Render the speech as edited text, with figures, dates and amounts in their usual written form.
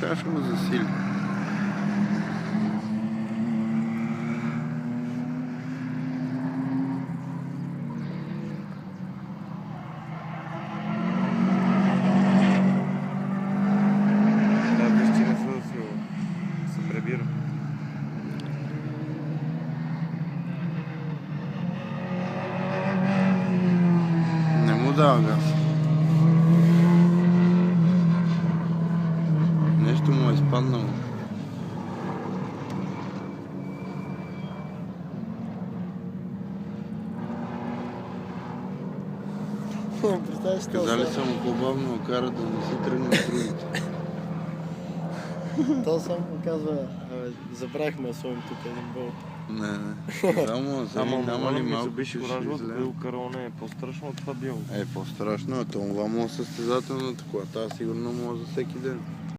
сега ще го засили. Не му дава газ. Нещо му е изпаднало. Казали са му по-бавно кара да не си тръгне от другите. То само му казва, забравихме да сложим тук един болт. Не. Само няма ли малко ще излезе? Кароне е по-страшно от това било. По-страшно, а това му състезателната кола. Тази сигурно може за всеки ден.